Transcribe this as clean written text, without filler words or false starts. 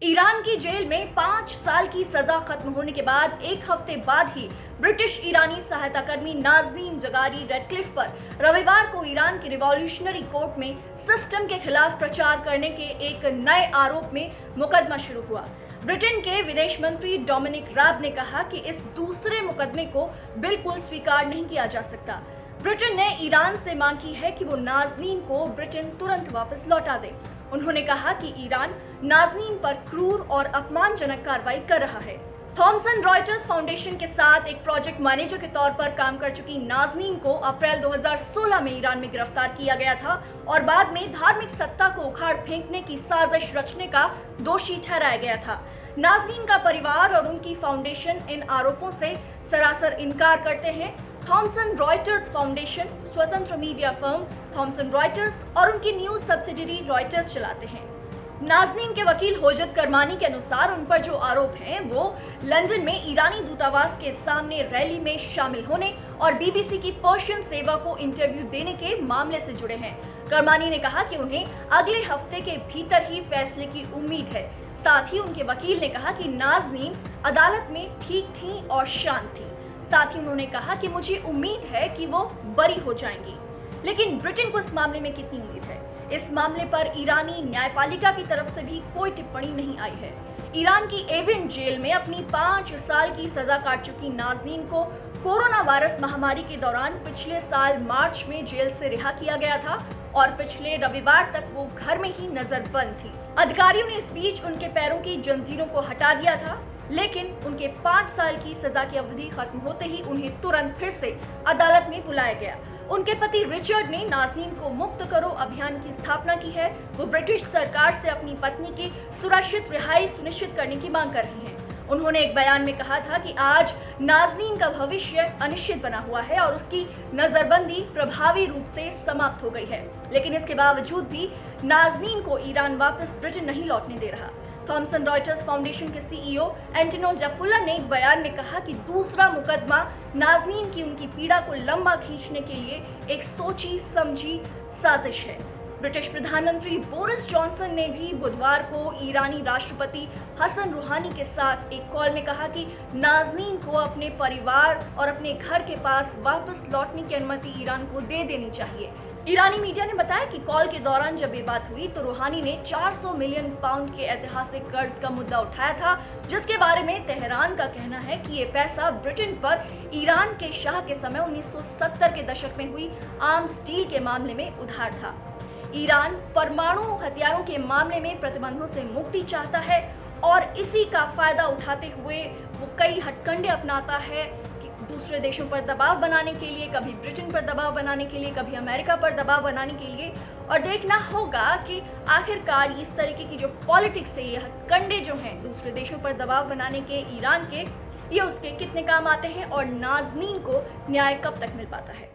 Iran की jail में 5 साल की सजा खत्म होने के बाद एक हफ्ते बाद ही ब्रिटिश ईरानी सहायता कर्मी नाज़नीन जगारी रेडक्लिफ पर रविवार को ईरान के रिवॉल्यूशनरी कोर्ट में सिस्टम के खिलाफ प्रचार करने के एक नए आरोप में मुकदमा शुरू हुआ। ब्रिटेन के विदेश मंत्री डोमिनिक राब ने कहा कि इस दूसरे मुकदमे को बिल्कुल स्वीकार नहीं किया जा सकता। ब्रिटेन ने ईरान से मांग की है कि वो नाज़नीन को ब्रिटेन तुरंत वापस लौटा दे। उन्होंने कहा कि ईरान नाज़नीन पर क्रूर और अपमानजनक कार्रवाई कर रहा है। थॉमसन रॉयटर्स फाउंडेशन के साथ एक प्रोजेक्ट मैनेजर के तौर पर काम कर चुकी नाज़नीन को अप्रैल 2016 में ईरान में गिरफ्तार किया गया था और बाद में धार्मिक सत्ता को उखाड़ फेंकने की साजिश रचने का दोषी ठहराया गया था। नाज़नीन का परिवार और उनकी फाउंडेशन इन आरोपों से सरासर इनकार करते हैं। थॉमसन रॉयटर्स फाउंडेशन स्वतंत्र मीडिया फर्म थॉमसन रॉयटर्स और उनकी न्यूज सब्सिडियरी रॉयटर्स चलाते हैं। नाज़नीन के वकील होजत करमानी के अनुसार उन पर जो आरोप हैं वो लंदन में ईरानी दूतावास के सामने रैली में शामिल होने और बीबीसी की पर्शियन सेवा को इंटरव्यू देने के मामले से जुड़े हैं। करमानी ने कहा कि उन्हें अगले हफ्ते के भीतर ही फैसले की उम्मीद है। साथ ही उनके वकील ने कहा कि नाज़नीन अदालत में ठीक थी और शांत थी। साथ ही उन्होंने कहा कि मुझे उम्मीद है कि वो बरी हो जाएंगी। लेकिन ब्रिटेन को इस मामले में कितनी उम्मीद है? इस मामले पर ईरानी न्यायपालिका की तरफ से भी कोई टिप्पणी नहीं आई है। ईरान की एविन जेल में अपनी 5 साल की सजा काट चुकी नाज़नीन को कोरोना वायरस महामारी के दौरान पिछले साल मार्च में जेल से रिहा किया गया था और पिछले रविवार तक वो घर में ही नजरबंद थी। अधिकारियों ने इस बीच उनके पैरों की जंजीरों को हटा दिया था, लेकिन उनके 5 साल की सजा की अवधि खत्म होते ही उन्हें तुरंत फिर से अदालत में बुलाया गया। उनके पति रिचर्ड ने नाज़नीन को मुक्त करो अभियान की स्थापना की है। वो ब्रिटिश सरकार से अपनी पत्नी की सुरक्षित रिहाई सुनिश्चित करने की मांग कर रही हैं। उन्होंने एक बयान में कहा था कि आज नाज़नीन का भविष्य अनिश्चित बना हुआ है और उसकी नजरबंदी प्रभावी रूप से समाप्त हो गई है, लेकिन इसके बावजूद भी नाज़नीन को ईरान वापस ब्रिटेन नहीं लौटने दे रहा। थॉमसन रॉयटर्स फाउंडेशन के सीईओ एंटोनो जपुल्ला ने एक बयान में कहा कि दूसरा मुकदमा नाज़नीन की उनकी पीड़ा को लंबा खींचने के लिए एक सोची समझी साजिश है। ब्रिटिश प्रधानमंत्री बोरिस जॉनसन ने भी बुधवार को ईरानी राष्ट्रपति हसन रूहानी के साथ एक कॉल में कहा कि नाज़नीन को अपने परिवार और अपने घर के पास वापस लौटने की अनुमति ईरान को दे देनी चाहिए। ईरानी मीडिया ने बताया कि कॉल के दौरान जब ये बात हुई तो रूहानी ने 400 मिलियन पाउंड के ऐतिहासिक कर्ज का मुद्दा उठाया था, जिसके बारे में तेहरान का कहना है कि ये पैसा ब्रिटेन पर ईरान के शाह के समय 1970 के दशक में हुई आर्म्स डील के मामले में उधार था। ईरान परमाणु हथियारों के मामले में प्रतिबंधों से मुक्ति चाहता है और इसी का फायदा उठाते हुए वो कई हथकंडे अपनाता है कि दूसरे देशों पर दबाव बनाने के लिए, कभी ब्रिटेन पर दबाव बनाने के लिए, कभी अमेरिका पर दबाव बनाने के लिए। और देखना होगा कि आखिरकार इस तरीके की जो पॉलिटिक्स है, ये हथकंडे जो हैं दूसरे देशों पर दबाव बनाने के ईरान के, ये उसके कितने काम आते हैं और नाज़नीन को न्याय कब तक मिल पाता है।